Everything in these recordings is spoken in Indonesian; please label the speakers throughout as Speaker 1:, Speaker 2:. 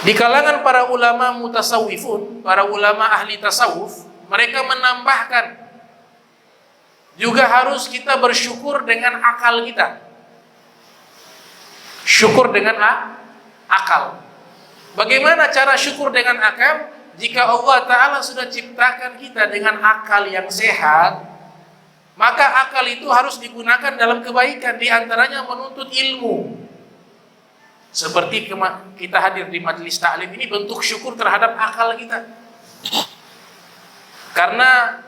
Speaker 1: Di kalangan para ulama mutasawwifun, para ulama ahli tasawuf, mereka menambahkan juga harus kita bersyukur dengan akal kita. Syukur dengan akal. Bagaimana cara syukur dengan akal? Jika Allah Ta'ala sudah ciptakan kita dengan akal yang sehat, maka akal itu harus digunakan dalam kebaikan. Di antaranya menuntut ilmu. Seperti kita hadir di majelis ta'lim ini bentuk syukur terhadap akal kita. Karena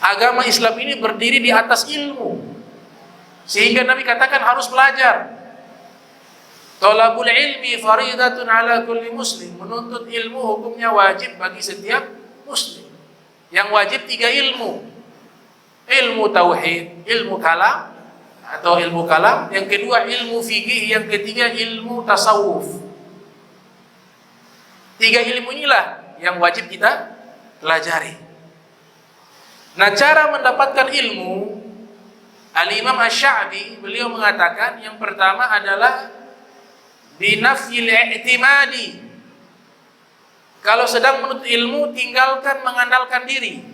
Speaker 1: agama Islam ini berdiri di atas ilmu. Sehingga Nabi katakan harus belajar. Thalabul ilmi faridatun ala kulli muslim. Menuntut ilmu hukumnya wajib bagi setiap muslim. Yang wajib 3 ilmu. Ilmu tauhid, ilmu kalam atau ilmu kalam, yang kedua ilmu fikih, yang ketiga ilmu tasawuf. 3 ilmu inilah yang wajib kita pelajari. Nah, cara mendapatkan ilmu, Al-Imam Asy-Sya'bi beliau mengatakan yang pertama adalah binafyil i'timadi. Kalau sedang menuntut ilmu, tinggalkan mengandalkan diri,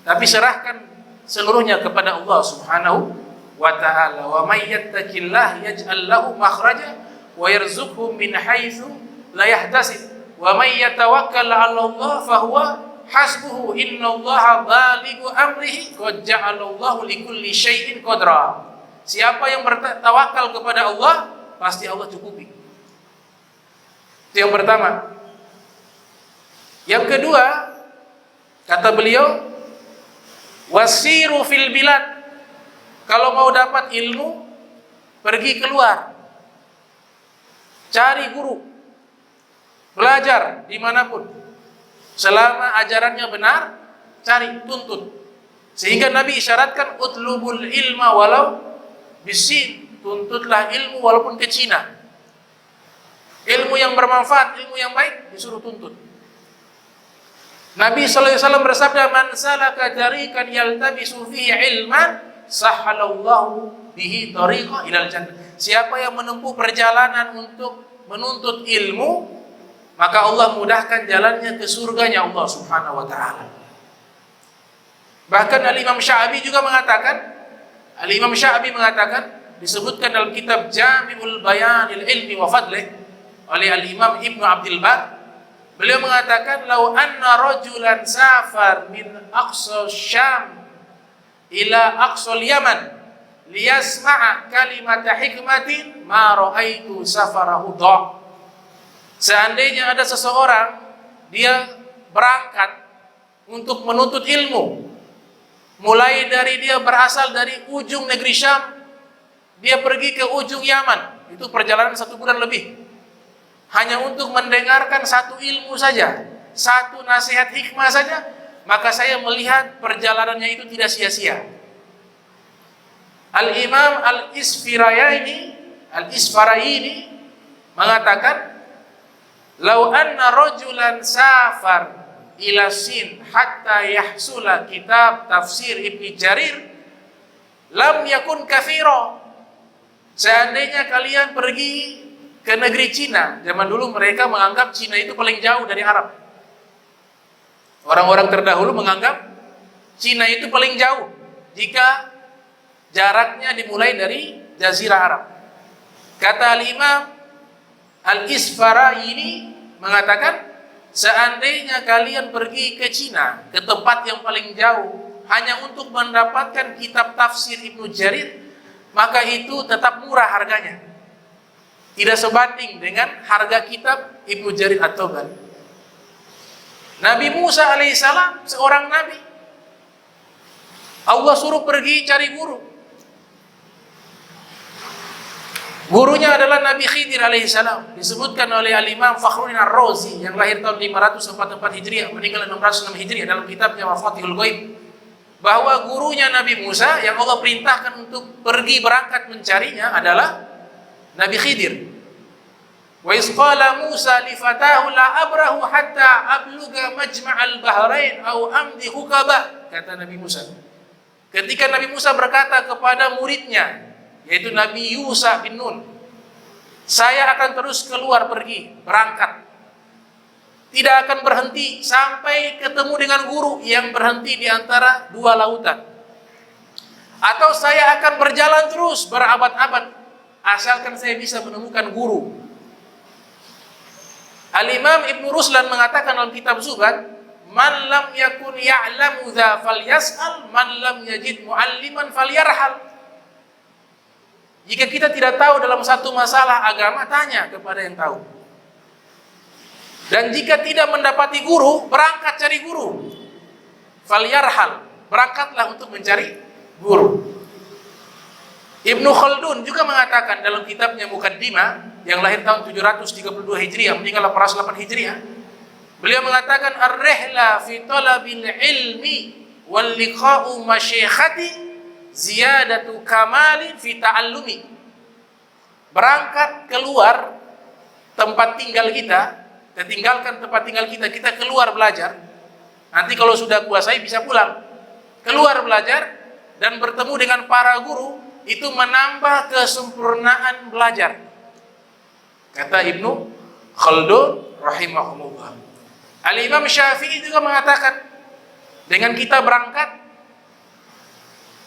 Speaker 1: tapi serahkan seluruhnya kepada Allah Subhanahu wa ta'ala. Wa may yattaqillah yaj'al lahu makhraja wa yarzuqhu min haitsu la yahtasib wa may yatawakkal 'ala Allah fa huwa hasbuhu innallaha balighu amrihi qad ja'ala Allahu likulli syai'in qadra. Siapa yang bertawakal kepada Allah, pasti Allah cukupi. Itu yang pertama. Yang kedua, kata beliau, wasiru fil bilad. Kalau mau dapat ilmu, pergi keluar, cari guru, belajar dimanapun. Selama ajarannya benar, cari, tuntut. Sehingga Nabi isyaratkan utlubul ilma walau bisin, tuntutlah ilmu walaupun ke Cina. Ilmu yang bermanfaat, ilmu yang baik disuruh tuntut. Nabi sallallahu alaihi wasallam bersabda, man salaka tariqan yaltabisu fihi ilman sahalallahu bihi tariqa ilal jannah. Siapa yang menempuh perjalanan untuk menuntut ilmu, maka Allah mudahkan jalannya ke surganya Allah Subhanahu wa ta'ala. Bahkan Al-Imam Sya'bi juga mengatakan, Al-Imam Sya'bi mengatakan, disebutkan dalam kitab Jami'ul Bayanil Ilmi wa Fadlih oleh Al-Imam Ibnu Abdul Bar, beliau mengatakan, lau anna rajulan safar min aqsa Syam ila aqsal Yaman liyasma'a kalimata hikmatin ma ra'aitu safarahu dha'. Seandainya ada seseorang dia berangkat untuk menuntut ilmu, mulai dari dia berasal dari ujung negeri Syam, dia pergi ke ujung Yaman, itu perjalanan 1 bulan lebih, hanya untuk mendengarkan satu ilmu saja, satu nasihat hikmah saja, maka saya melihat perjalanannya itu tidak sia-sia. Al-Imam Al-Isfaraini mengatakan, lau anna rajulan safar ila Sin hatta yahsula kitab tafsir Ibni Jarir lam yakun kathira. Seandainya kalian pergi ke negeri Cina, zaman dulu mereka menganggap Cina itu paling jauh dari Arab. Orang-orang terdahulu menganggap Cina itu paling jauh jika jaraknya dimulai dari Jazirah Arab. Kata Al-Imam Al-Isfaraini mengatakan, seandainya kalian pergi ke Cina, ke tempat yang paling jauh, hanya untuk mendapatkan kitab tafsir Ibnu Jarir, maka itu tetap murah harganya, tidak sebanding dengan harga kitab Ibnu Jarir At-Tabari. Nabi Musa alaihissalam seorang nabi, Allah suruh pergi cari guru. Gurunya adalah Nabi Khidir alaihissalam. Disebutkan oleh Al-Imam Fakhruddin Ar-Razi yang lahir tahun 544 Hijriah, meninggal 606 Hijriah, dalam kitabnya Mafatihul Ghaib, bahwa gurunya Nabi Musa yang Allah perintahkan untuk pergi berangkat mencarinya adalah Nabi Khidir. Wa isqala Musa li fatahu la abrahu hatta abluga majma'al bahrain au amdi hukaba, kata Nabi Musa. Ketika Nabi Musa berkata kepada muridnya, yaitu Nabi Yusha bin Nun, saya akan terus keluar pergi, berangkat. Tidak akan berhenti sampai ketemu dengan guru yang berhenti di antara dua lautan. Atau saya akan berjalan terus berabad-abad, asalkan saya bisa menemukan guru. Al-Imam Ibn Ruslan mengatakan dalam kitab Zuhad, man lam yakun ya'lamu dha falyas'al, man lam yajid mu'alliman falyarhal. Jika kita tidak tahu dalam satu masalah agama, tanya kepada yang tahu. Dan jika tidak mendapati guru, berangkat cari guru. Falyarhal, berangkatlah untuk mencari guru. Ibnu Khaldun juga mengatakan dalam kitabnya Muqaddimah, yang lahir tahun 732 Hijriah, meninggal 808 Hijriah. Beliau mengatakan ar-rihla fi talabil ilmi wal liqa'u masyikhati ziyadatu kamali fi ta'allumi. Berangkat keluar tempat tinggal kita tinggalkan tempat tinggal kita, kita keluar belajar. Nanti kalau sudah kuasai bisa pulang. Keluar belajar dan bertemu dengan para guru, itu menambah kesempurnaan belajar. Kata Ibnu Khaldun rahimahullah. Al-Imam Syafi'i juga mengatakan, dengan kita berangkat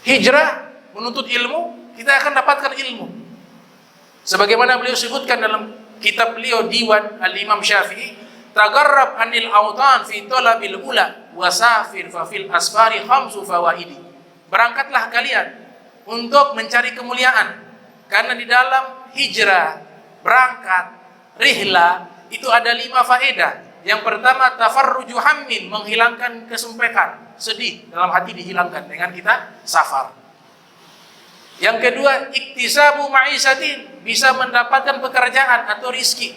Speaker 1: hijrah menuntut ilmu, kita akan dapatkan ilmu. Sebagaimana beliau sebutkan dalam kitab beliau Diwan Al-Imam Syafi'i, tagarrab anil autan fi talabil ula wasafir fa fil asfari khamsu fawaidi. Berangkatlah kalian untuk mencari kemuliaan, karena di dalam hijrah, berangkat, rihla, itu ada 5 faedah. Yang pertama, tafarruju hammin, menghilangkan kesempekan, sedih dalam hati dihilangkan dengan kita safar. Yang kedua, iktisabu ma'isatin, bisa mendapatkan pekerjaan atau rizki.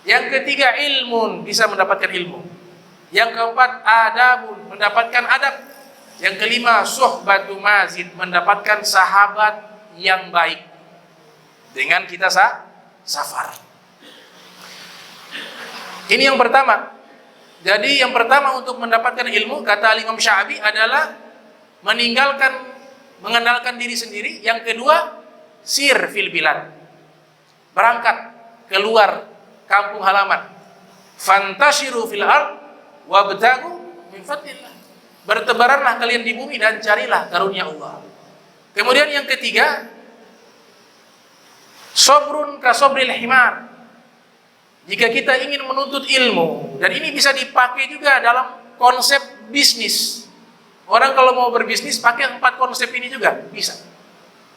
Speaker 1: Yang ketiga, ilmun, bisa mendapatkan ilmu. Yang keempat, adabun, mendapatkan adab. Yang kelima, suhbatu mazid, mendapatkan sahabat yang baik dengan kita safar. Ini yang pertama. Jadi yang pertama untuk mendapatkan ilmu, kata Imam Sya'bi, adalah mengenalkan diri sendiri. Yang kedua, sir fil bilad, berangkat keluar kampung halaman. Fantashiru fil ard wabtagu min fadlillah, bertebaranlah kalian di bumi dan carilah karunia Allah. Kemudian yang ketiga, sobrun ka sobril himar. Jika kita ingin menuntut ilmu, dan ini bisa dipakai juga dalam konsep bisnis. Orang kalau mau berbisnis pakai 4 konsep ini juga bisa.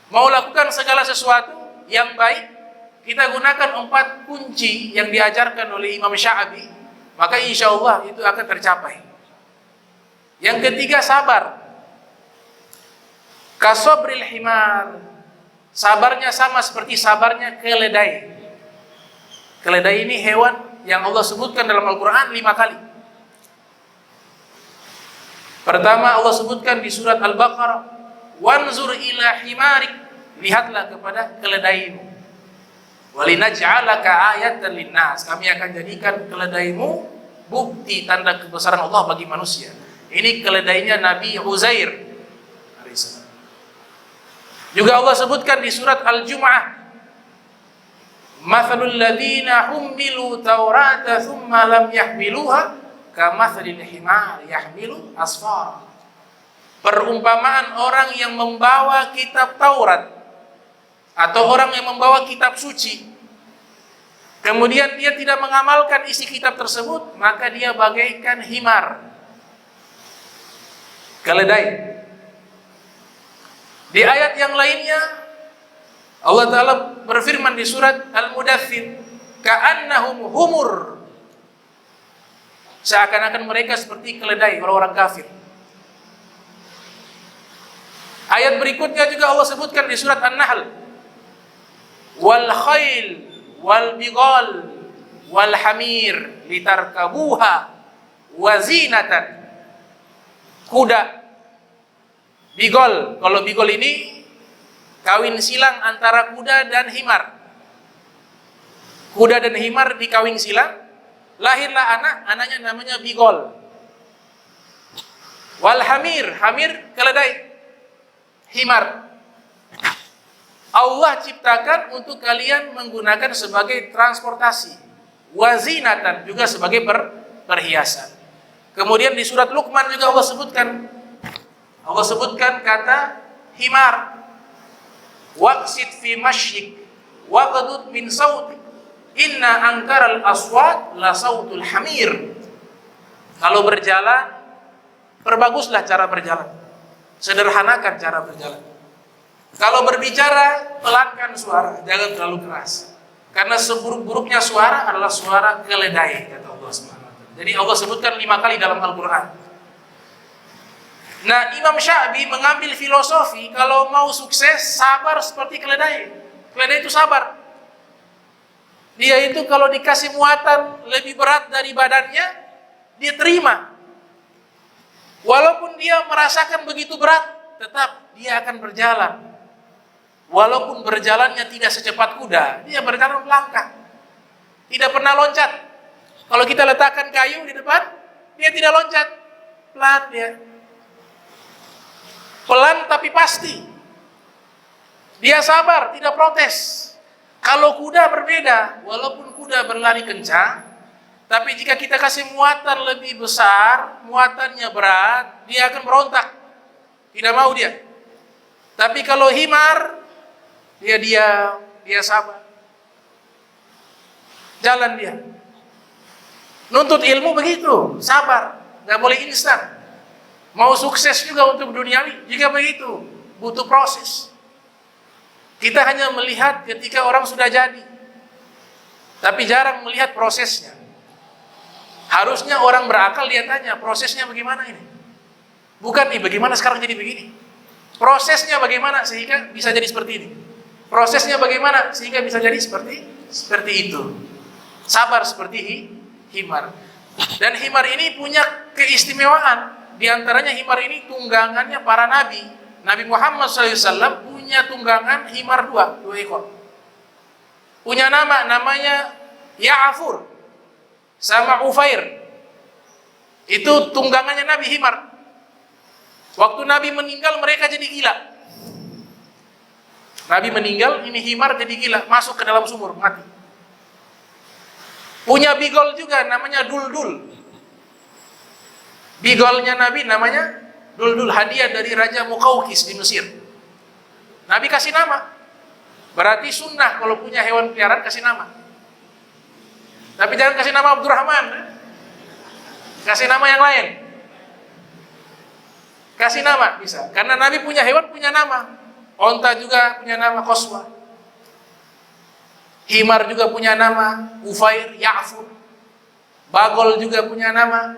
Speaker 1: Mau lakukan segala sesuatu yang baik, kita gunakan 4 kunci yang diajarkan oleh Imam Sya'bi, maka insya Allah itu akan tercapai. Yang ketiga, sabar. Kasobril himar, sabarnya sama seperti sabarnya keledai. Keledai ini hewan yang Allah sebutkan dalam Al-Quran 5 kali. Pertama Allah sebutkan di surat Al-Baqarah, wanzur ila himarik, lihatlah kepada keledaimu. Walinaj'alaka ayatan linnas, kami akan jadikan keledaimu bukti tanda kebesaran Allah bagi manusia. Ini keledainya Nabi Uzair alaihissalam. Juga Allah sebutkan di surat Al-Jumu'ah, mathalul ladzina hummilu taurata thumma lam yahmiluha kamathalil himar yahmilu asfar. Perumpamaan orang yang membawa kitab Taurat atau orang yang membawa kitab suci, kemudian dia tidak mengamalkan isi kitab tersebut, maka dia bagaikan himar, keledai. Di ayat yang lainnya Allah Ta'ala berfirman di surat Al-Mudaththir, ka'annahum humur, seakan-akan mereka seperti keledai orang-orang kafir. Ayat berikutnya juga Allah sebutkan di surat An-Nahl, wal khail wal bighal wal hamir litarkabuha wazinatan. Kuda, bigol. Kalau bigol ini kawin silang antara kuda dan himar. Kuda dan himar dikawin silang, lahirlah anak, anaknya namanya bigol. Wal hamir, hamir keledai. Himar. Allah ciptakan untuk kalian menggunakan sebagai transportasi. Wazinatan juga sebagai perhiasan. Kemudian di surat Luqman juga Allah sebutkan kata himar. Waqsid fi masyik waqdud min sautik. Inna ankaral aswat la sautul hamir. Kalau berjalan, perbaguslah cara berjalan. Sederhanakan cara berjalan. Kalau berbicara, pelankan suara, jangan terlalu keras. Karena seburuk-buruknya suara adalah suara keledai, kata Allah SWT. Jadi Allah sebutkan 5 kali dalam Al-Quran. Nah, Imam Sya'bi mengambil filosofi, kalau mau sukses, sabar seperti keledai. Keledai itu sabar. Dia itu kalau dikasih muatan lebih berat dari badannya, dia terima. Walaupun dia merasakan begitu berat, tetap dia akan berjalan. Walaupun berjalannya tidak secepat kuda, dia berjalan melangkah. Tidak pernah loncat. Kalau kita letakkan kayu di depan, dia tidak loncat. Pelan dia. Pelan tapi pasti. Dia sabar, tidak protes. Kalau kuda berbeda, walaupun kuda berlari kencang, tapi jika kita kasih muatan lebih besar, muatannya berat, dia akan berontak. Tidak mau dia. Tapi kalau himar, dia diam, dia sabar. Jalan dia. Nuntut ilmu begitu, sabar. Gak boleh instan. Mau sukses juga untuk duniawi, juga begitu. Butuh proses. Kita hanya melihat ketika orang sudah jadi. Tapi jarang melihat prosesnya. Harusnya orang berakal dia tanya, prosesnya bagaimana ini? Bukan nih, bagaimana sekarang jadi begini? Prosesnya bagaimana sehingga bisa jadi seperti ini? Prosesnya bagaimana sehingga bisa jadi seperti itu? Sabar seperti himar. Dan himar ini punya keistimewaan. Di antaranya himar ini tunggangannya para nabi. Nabi Muhammad SAW punya tunggangan himar dua ekor. Punya namanya Ya'afur sama Ufair. Itu tunggangannya Nabi himar. Waktu Nabi meninggal mereka jadi gila. Nabi meninggal, ini himar jadi gila, masuk ke dalam sumur, mati. Punya bigol juga namanya Duldul. Bigolnya Nabi namanya Duldul, hadiah dari Raja Muqawqis di Mesir. Nabi kasih nama. Berarti sunnah kalau punya hewan peliharaan kasih nama. Tapi jangan kasih nama Abdurrahman. Kasih nama yang lain. Kasih nama bisa. Karena Nabi punya hewan punya nama. Onta juga punya nama Qaswa. Himar juga punya nama Ufair, Ya'fur. Bagol juga punya nama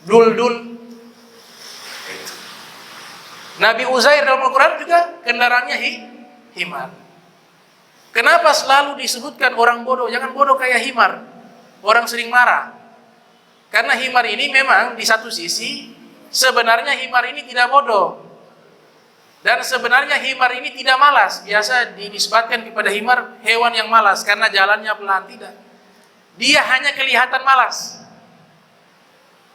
Speaker 1: Duldul. Nabi Uzair dalam Al-Quran juga kendaraannya himar. Kenapa selalu disebutkan orang bodoh? Jangan bodoh kayak himar. Orang sering marah. Karena himar ini memang di satu sisi sebenarnya himar ini tidak bodoh. Dan sebenarnya himar ini tidak malas. Biasa dinisbatkan kepada himar hewan yang malas karena jalannya pelan. Tidak. Dia hanya kelihatan malas.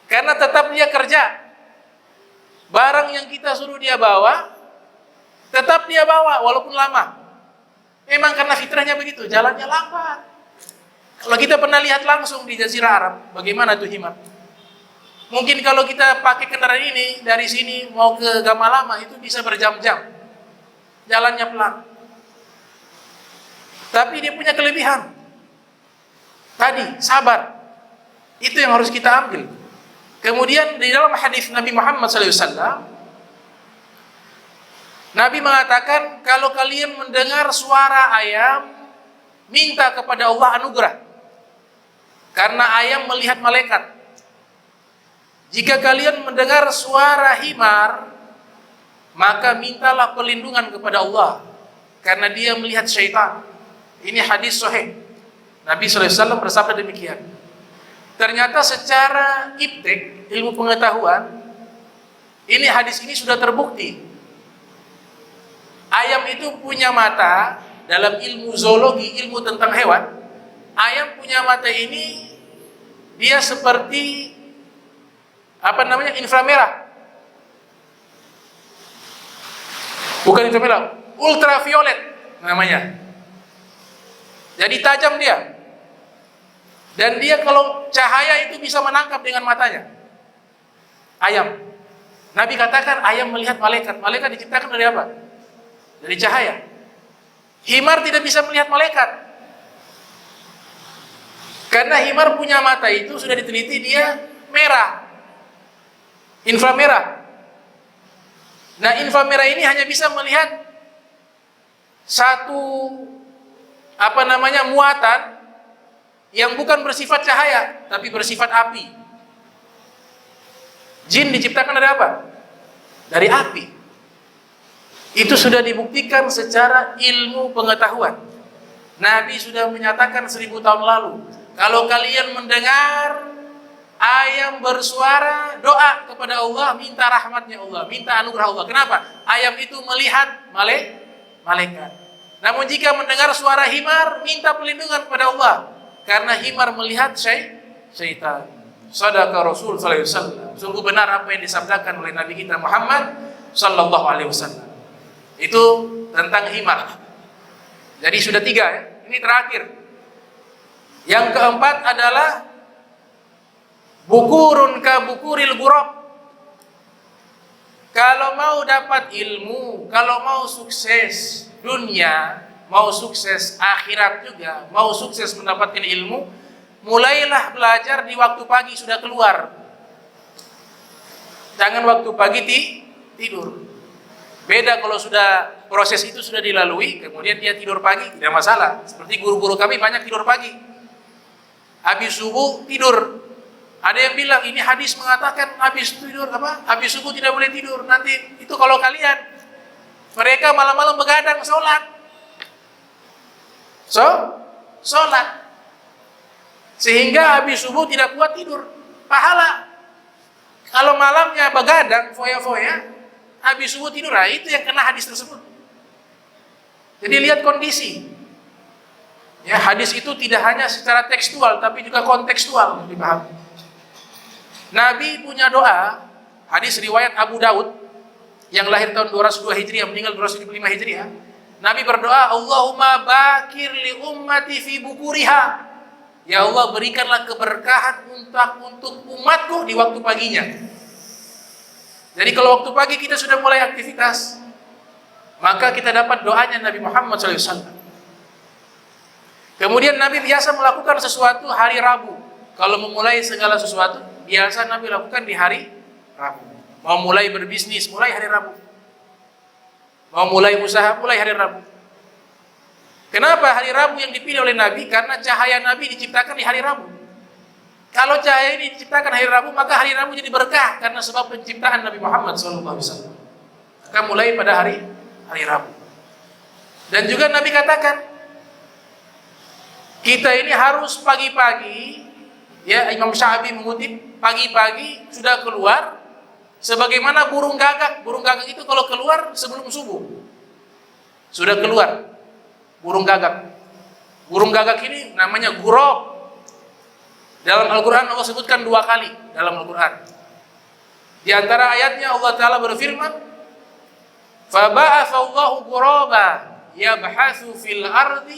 Speaker 1: Karena tetap dia kerja. Barang yang kita suruh dia bawa, tetap dia bawa walaupun lama. Memang karena fitrahnya begitu, jalannya lambat. Kalau kita pernah lihat langsung di Jazirah Arab, bagaimana tuh himar? Mungkin kalau kita pakai kendaraan ini dari sini mau ke Gamalama itu bisa berjam-jam. Jalannya pelan. Tapi dia punya kelebihan. Tadi sabar. Itu yang harus kita ambil. Kemudian di dalam hadis Nabi Muhammad SAW, Nabi mengatakan kalau kalian mendengar suara ayam, minta kepada Allah anugerah. Karena ayam melihat malaikat. Jika kalian mendengar suara himar, maka mintalah perlindungan kepada Allah. Karena dia melihat syaitan. Ini hadis sahih. Nabi SAW bersabda demikian. Ternyata secara iptek, ilmu pengetahuan, ini hadis ini sudah terbukti. Ayam itu punya mata, dalam ilmu zoologi, ilmu tentang hewan, ayam punya mata ini, dia seperti inframerah. Bukan ultraviolet, ultraviolet namanya. Jadi tajam dia. Dan dia kalau cahaya itu bisa menangkap dengan matanya. Ayam. Nabi katakan ayam melihat malaikat. Malaikat diciptakan dari apa? Dari cahaya. Himar tidak bisa melihat malaikat. Karena himar punya mata itu sudah diteliti dia merah. Inframerah. Nah, inframerah ini hanya bisa melihat satu muatan yang bukan bersifat cahaya tapi bersifat api. Jin diciptakan dari apa? Dari api. Itu sudah dibuktikan secara ilmu pengetahuan. Nabi sudah menyatakan 1000 tahun lalu, kalau kalian mendengar ayam bersuara, doa kepada Allah, minta rahmatnya Allah, minta anugerah Allah. Kenapa? Ayam itu melihat malaikat. Namun jika mendengar suara himar, minta perlindungan kepada Allah, karena himar melihat syaitan. Shadaqa Rasul sallallahu alaihi wasallam. Sungguh benar apa yang disabdakan oleh Nabi kita Muhammad sallallahu alaihi wasallam. Itu tentang himar. Jadi sudah 3 ya. Ini terakhir. Yang keempat adalah bukurun ka bukuril ghurab. Kalau mau dapat ilmu, kalau mau sukses dunia, mau sukses akhirat juga, mau sukses mendapatkan ilmu, mulailah belajar di waktu pagi sudah keluar. Jangan waktu pagi tidur. Beda kalau sudah proses itu sudah dilalui, kemudian dia tidur pagi, tidak masalah. Seperti guru-guru kami banyak tidur pagi. Habis subuh tidur. Ada yang bilang ini hadis mengatakan habis tidur habis subuh tidak boleh tidur. Nanti itu kalau kalian, mereka malam-malam begadang sholat. Sholat. Sehingga habis subuh tidak kuat tidur. Pahala. Kalau malamnya begadang, foya-foya, habis subuh tidur, nah itu yang kena hadis tersebut. Jadi lihat kondisi. Ya, hadis itu tidak hanya secara tekstual, tapi juga kontekstual dipahami. Nabi punya doa, hadis riwayat Abu Daud, yang lahir tahun 202 Hijriah, meninggal 275 Hijriah. Nabi berdoa, Allahumma bakir li ummati fi bukuriha. Ya Allah, berikanlah keberkahan untuk umatku di waktu paginya. Jadi kalau waktu pagi kita sudah mulai aktivitas, maka kita dapat doanya Nabi Muhammad SAW. Kemudian Nabi biasa melakukan sesuatu hari Rabu. Kalau memulai segala sesuatu, biasa Nabi lakukan di hari Rabu. Mau mulai berbisnis, mulai hari Rabu. Mau mulai usaha, mulai hari Rabu. Kenapa hari Rabu yang dipilih oleh Nabi? Karena cahaya Nabi diciptakan di hari Rabu. Kalau cahaya ini diciptakan hari Rabu, maka hari Rabu jadi berkah karena sebab penciptaan Nabi Muhammad SAW. Maka mulai pada hari Rabu. Dan juga Nabi katakan, kita ini harus pagi-pagi, ya Imam Syafi'i mengutip, pagi-pagi sudah keluar, sebagaimana burung gagak. Burung gagak itu kalau keluar sebelum subuh, sudah keluar burung gagak. Burung gagak ini namanya ghurab. Dalam Al-Quran Allah sebutkan 2 kali dalam Al-Quran. Di antara ayatnya Allah Ta'ala berfirman, فَبَعَثَ اللَّهُ غُرَابًا يَبْحَثُ فِي الْأَرْضِ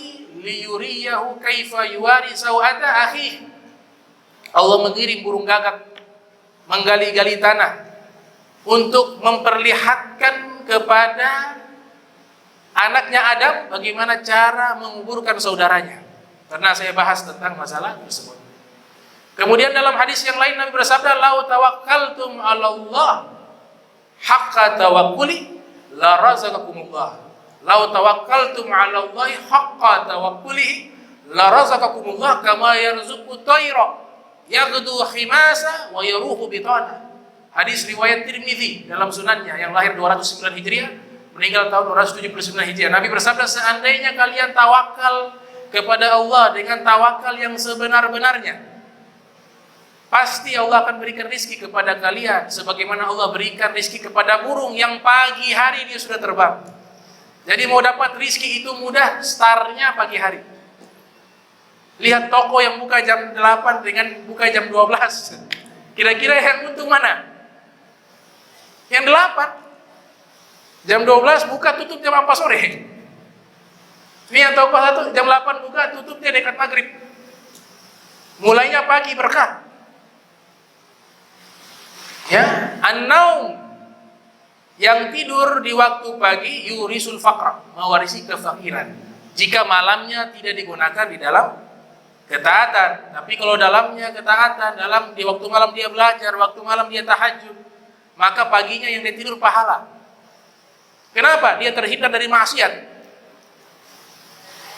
Speaker 1: لِيُرِيَّهُ كَيْفَ يُوَارِي سَوْءَةَ أَخِيهِ. Allah mengirim burung gagak menggali-gali tanah untuk memperlihatkan kepada anaknya Adam bagaimana cara menguburkan saudaranya. Pernah saya bahas tentang masalah tersebut. Kemudian dalam hadis yang lain Nabi bersabda, "Lau tawakkaltum 'ala Allah haqqa tawakkuli la razaqakumullah. Lau tawakkaltum 'ala Allah haqqa tawakkulihi la razaqakumullah kama yarzuqu tayra yaghdu khimasa wa yaruhu bitana." Hadis riwayat Tirmizi dalam sunannya yang lahir 209 Hijriah, meninggal tahun 279 Hijriah. Nabi bersabda, seandainya kalian tawakal kepada Allah dengan tawakal yang sebenar-benarnya, pasti Allah akan berikan rizki kepada kalian sebagaimana Allah berikan rizki kepada burung yang pagi hari dia sudah terbang. Jadi mau dapat rizki itu mudah, startnya pagi hari. Lihat toko yang buka jam 8 dengan buka jam 12. Kira-kira yang untung mana? Yang 8. Jam 12 buka, tutup jam 4 sore. Ini yang toko satu jam 8 buka, tutupnya dekat maghrib. Mulainya pagi berkah. Ya, an-naum, yang tidur di waktu pagi yurisul faqra, mewarisi kefakiran. Jika malamnya tidak digunakan di dalam ketaatan, tapi kalau dalamnya ketaatan, di waktu malam dia belajar, waktu malam dia tahajud, maka paginya yang dia tidur pahala. Kenapa? Dia terhindar dari maksiat.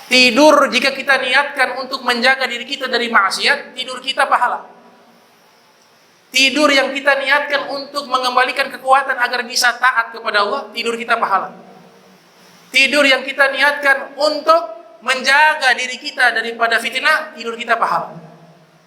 Speaker 1: Tidur jika kita niatkan untuk menjaga diri kita dari maksiat, tidur kita pahala. Tidur yang kita niatkan untuk mengembalikan kekuatan agar bisa taat kepada Allah, tidur kita pahala. Tidur yang kita niatkan untuk menjaga diri kita daripada fitnah, tidur kita pahala.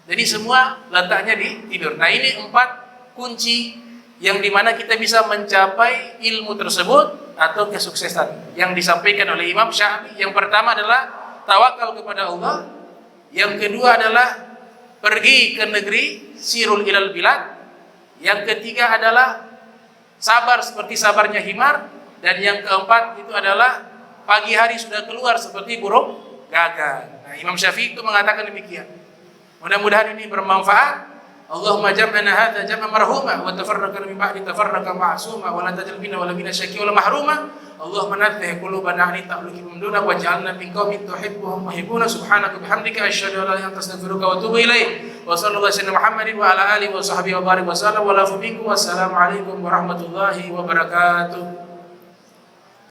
Speaker 1: Jadi semua letaknya di tidur. Nah, ini 4 kunci yang dimana kita bisa mencapai ilmu tersebut atau kesuksesan yang disampaikan oleh Imam Syafi'i. Yang pertama adalah tawakal kepada Allah. Yang kedua adalah pergi ke negeri, sirul ilal bilad. Yang ketiga adalah sabar seperti sabarnya himar. Dan yang keempat itu adalah pagi hari sudah keluar seperti burung gagak. Nah, Imam Syafi'i itu mengatakan demikian. Mudah-mudahan ini bermanfaat. Allahumma jam'ana hadza jam'an marhuma wa tafarraqna min ba'di tafarraqa ma'suma wa la tajal bina wa la bina syaqi wa la mahruma. Allahumma nazzih qulubana an ta'alluqi min dunak waj'alna min qaumin tuhibbuhum wa yuhibbuna subhanaka bihamdika asyhadu an la ilaha illa anta astaghfiruka wa atubu ilaik. Wa sallallahu alaihi Muhammadin wa ala alihi wa sahbihi wa barik wa sallam wa la minkum. Wassalamu alaikum warahmatullahi wabarakatuh.